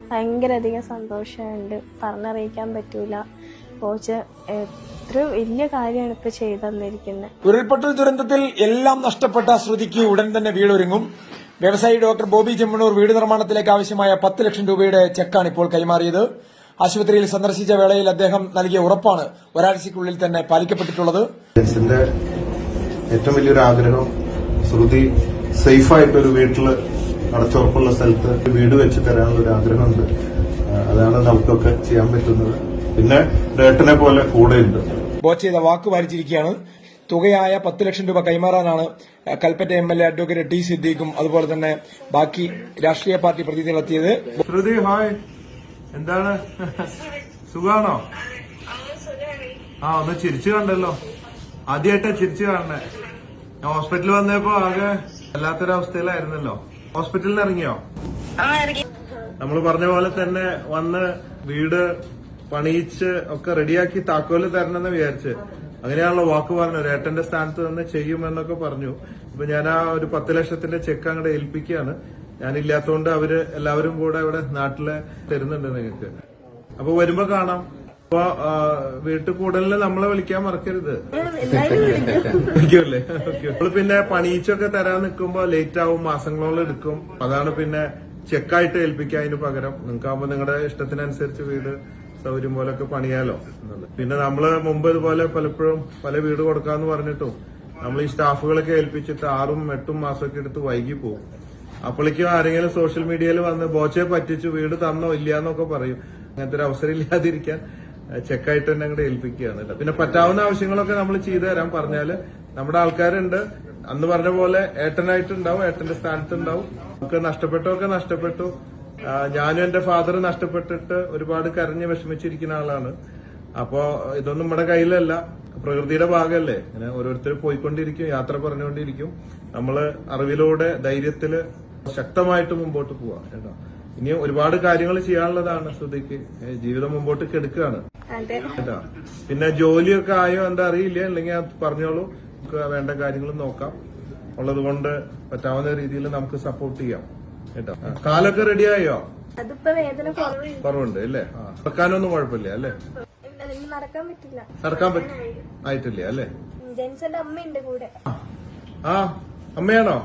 ഭയങ്കരധികം സന്തോഷമുണ്ട്, പറഞ്ഞറിയിക്കാൻ പറ്റൂല. കോച്ച് എത്ര വലിയ കാര്യമാണ് ഇപ്പൊ ചെയ്തു തന്നിരിക്കുന്നത്. ഉരുൾപൊട്ടൽ ദുരന്തത്തിൽ എല്ലാം നഷ്ടപ്പെട്ട ശ്രുതിക്ക് ഉടൻ തന്നെ വീടൊരുങ്ങും. വ്യവസായി ഡോക്ടർ ബോബി ചെമ്മണ്ണൂർ വീട് നിർമ്മാണത്തിലേക്ക് ആവശ്യമായ 10 ലക്ഷം രൂപയുടെ ചെക്കാണ് ഇപ്പോൾ കൈമാറിയത്. ആശുപത്രിയിൽ സന്ദർശിച്ച വേളയിൽ അദ്ദേഹം നൽകിയ ഉറപ്പാണ് ഒരാഴ്ചയ്ക്കുള്ളിൽ തന്നെ പാലിക്കപ്പെട്ടിട്ടുള്ളത്. ഏറ്റവും വലിയൊരു ആഗ്രഹം ശ്രുതി സേഫായിട്ടൊരു വീട്ടില് അടച്ചുറപ്പുള്ള സ്ഥലത്ത് വീട് വെച്ച് തരാനുള്ള ഒരു ആഗ്രഹമുണ്ട്. അതാണ് നമുക്കൊക്കെ ചെയ്യാൻ പറ്റുന്നത്. പിന്നെ ഏട്ടനെ പോലെ കൂടെയുണ്ട്. ബോച്ച് ചെയ്ത വാക്ക് പാലിച്ചിരിക്കുകയാണ്. തുകയായ 10 ലക്ഷം രൂപ കൈമാറാനാണ് കൽപ്പറ്റ MLA അഡ്വക്കേറ്റ് ടി സിദ്ദീഖും അതുപോലെ തന്നെ ബാക്കി രാഷ്ട്രീയ പാർട്ടി പ്രതിനിധികളെത്തിയത്. ശ്രുതി ഹായ്, എന്താണ് സുഖാണോ? ഒന്ന് ചിരിച്ചു കണ്ടല്ലോ, ആദ്യമായിട്ടാ ചിരിച്ചു കാണണേ. ഞാൻ ഹോസ്പിറ്റലിൽ വന്നപ്പോ ആകെ വല്ലാത്തൊരവസ്ഥയിലായിരുന്നല്ലോ. ഹോസ്പിറ്റലിൽ നിന്ന് ഇറങ്ങിയോ? നമ്മൾ പറഞ്ഞ പോലെ തന്നെ വന്ന് വീട് പണിയിച്ച് ഒക്കെ റെഡിയാക്കി താക്കോല് തരണമെന്ന് വിചാരിച്ച് അങ്ങനെയാണല്ലോ വാക്ക് പറഞ്ഞത്. ഏട്ടന്റെ സ്ഥാനത്ത് നിന്ന് ചെയ്യുമെന്നൊക്കെ പറഞ്ഞു. ഇപ്പൊ ഞാൻ ആ ഒരു 10 ലക്ഷത്തിന്റെ ചെക്ക് അങ്ങോട്ട് ഏൽപ്പിക്കുകയാണ്. ഞാനില്ലാത്തതുകൊണ്ട് അവര് എല്ലാവരും കൂടെ ഇവിടെ നാട്ടില് തരുന്നുണ്ട് നിങ്ങൾക്ക്. അപ്പൊ വരുമ്പോ കാണാം. അപ്പൊ വീട്ടിൽ കൂടുതലിന് നമ്മളെ വിളിക്കാൻ മറക്കരുത്. വിളിക്കുമല്ലേ? നമ്മള് പിന്നെ പണിയിച്ചൊക്കെ തരാൻ നിൽക്കുമ്പോ ലേറ്റ് ആവും, മാസങ്ങളോളം എടുക്കും. അതാണ് പിന്നെ ചെക്കായിട്ട് ഏൽപ്പിക്കുക. അതിന് പകരം നിങ്ങൾക്കാകുമ്പോ നിങ്ങളുടെ ഇഷ്ടത്തിനനുസരിച്ച് വീട് സൗകര്യം പോലൊക്കെ പണിയാലോ. പിന്നെ നമ്മള് മുമ്പ് ഇതുപോലെ പലപ്പോഴും പല വീട് കൊടുക്കാന്ന് പറഞ്ഞിട്ടും നമ്മൾ ഈ സ്റ്റാഫുകളൊക്കെ ഏൽപ്പിച്ചിട്ട് 6-8 മാസമൊക്കെ എടുത്ത് വൈകി പോകും. അപ്പോഴേക്കും ആരെങ്കിലും സോഷ്യൽ മീഡിയയിൽ വന്ന് ബോച്ചയെ പറ്റിച്ചു വീട് തന്നോ ഇല്ലാന്നൊക്കെ പറയും. അങ്ങനത്തെ ഒരു അവസരം ഇല്ലാതിരിക്കാൻ ചെക്കായിട്ട് തന്നെ അങ്ങോട്ട് ഏൽപ്പിക്കുകയാണ്. പിന്നെ പറ്റാവുന്ന ആവശ്യങ്ങളൊക്കെ നമ്മൾ ചെയ്തു തരാൻ പറഞ്ഞാല് നമ്മുടെ ആൾക്കാരുണ്ട്. അന്ന് പറഞ്ഞ പോലെ ഏട്ടനായിട്ടുണ്ടാവും, ഏട്ടന്റെ സ്ഥാനത്തുണ്ടാവും. നമുക്ക് നഷ്ടപ്പെട്ടൊക്കെ നഷ്ടപ്പെട്ടു. ഞാനും എന്റെ ഫാദർ നഷ്ടപ്പെട്ടിട്ട് ഒരുപാട് കരഞ്ഞ് വിഷമിച്ചിരിക്കുന്ന ആളാണ്. അപ്പോ ഇതൊന്നും നമ്മുടെ കയ്യിലല്ല, പ്രകൃതിയുടെ ഭാഗമല്ലേ. ഇങ്ങനെ ഓരോരുത്തർ പോയിക്കൊണ്ടിരിക്കും, യാത്ര പറഞ്ഞുകൊണ്ടിരിക്കും. നമ്മള് അറിവിലൂടെ ധൈര്യത്തില് ശക്തമായിട്ട് മുമ്പോട്ട് പോവാം കേട്ടോ. ഇനി ഒരുപാട് കാര്യങ്ങൾ ചെയ്യാനുള്ളതാണ് ശ്രുതിക്ക്. ജീവിതം മുമ്പോട്ട് കെടുക്കുകയാണ് കേട്ടോ. പിന്നെ ജോലിയൊക്കെ ആയോ എന്താ അറിയില്ല, അല്ലെങ്കിൽ അത് പറഞ്ഞോളൂ, നമുക്ക് വേണ്ട കാര്യങ്ങൾ നോക്കാം. ഉള്ളത് കൊണ്ട് പറ്റാവുന്ന രീതിയിൽ നമുക്ക് സപ്പോർട്ട് ചെയ്യാം കേട്ടോ. കാലൊക്കെ റെഡിയായോ? കുറവുണ്ട് അല്ലേ? നടക്കാനൊന്നും കുഴപ്പമില്ല അല്ലേ? നടക്കാൻ ആയിട്ടില്ല അല്ലേ? ആ അമ്മയാണോ?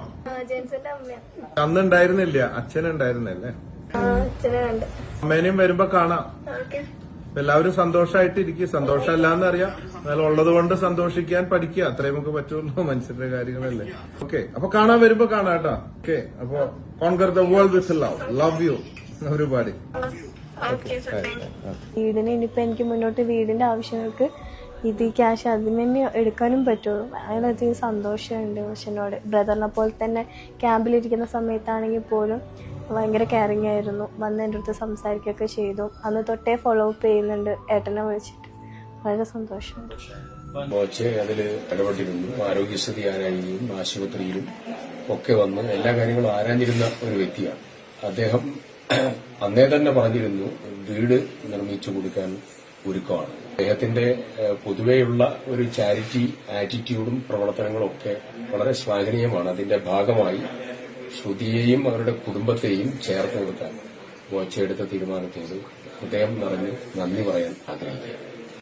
അന്ന് ഉണ്ടായിരുന്നില്ല, അച്ഛനുണ്ടായിരുന്നല്ലേ? അമ്മേനെയും വരുമ്പോ കാണാം. എല്ലാവരും സന്തോഷമായിട്ടിരിക്കും. സന്തോഷമല്ലാന്ന് അറിയാം, എന്നാലും ഉള്ളത് കൊണ്ട് സന്തോഷിക്കാൻ പഠിക്കുക. അത്രയും നമുക്ക് പറ്റുള്ളൂ, മനുഷ്യരുടെ കാര്യങ്ങളല്ലേ. ഓക്കെ, അപ്പൊ കാണാൻ വരുമ്പോ കാണാം കേട്ടോ. ഓക്കെ, അപ്പൊ conquer the world with love. Love you ഒരുപാട്. വീടിന് ഇനിയിപ്പോ എനിക്ക് മുന്നോട്ട് വീടിന്റെ ആവശ്യങ്ങൾക്ക് ഇത് ക്യാഷ് അതിന് തന്നെ എടുക്കാനും പറ്റുള്ളൂ. വളരെയധികം സന്തോഷമുണ്ട് അച്ഛനോട്. ബ്രദറിനെ പോലെ തന്നെ ക്യാമ്പിലിരിക്കുന്ന സമയത്താണെങ്കിൽ പോലും ഭയങ്കര കെയറിങ് ആയിരുന്നു. വന്ന് എൻ്റെ അടുത്ത് സംസാരിക്കുകയൊക്കെ ചെയ്തു. അന്ന് തൊട്ടേ ഫോളോ അപ്പ് ചെയ്യുന്നുണ്ട് ഏട്ടനെ വിളിച്ചിട്ട്. വളരെ സന്തോഷമുണ്ട്. ബോച്ചെ അതിൽ ഇടപെട്ടിരുന്നു. ആരോഗ്യസ്ഥിതി ആരായുകയും ആശുപത്രിയിലും ഒക്കെ വന്ന് എല്ലാ കാര്യങ്ങളും ആരാഞ്ഞിരുന്ന ഒരു വ്യക്തിയാണ് അദ്ദേഹം. അന്നേ തന്നെ പറഞ്ഞിരുന്നു വീട് നിർമ്മിച്ചു കൊടുക്കാൻ ഒരുക്കമാണ്. അദ്ദേഹത്തിന്റെ പൊതുവെയുള്ള ഒരു ചാരിറ്റി ആറ്റിറ്റ്യൂഡും പ്രവർത്തനങ്ങളും ഒക്കെ വളരെ ശ്ലാഘനീയമാണ്. അതിന്റെ ഭാഗമായി ശ്രുതിയെയും അവരുടെ കുടുംബത്തെയും ചേർത്ത് നിർത്താൻ ബോച്ചെ എടുത്ത തീരുമാനത്തോട് ഹൃദയം നിറഞ്ഞ് നന്ദി പറയാൻ ആഗ്രഹിക്കുന്നു.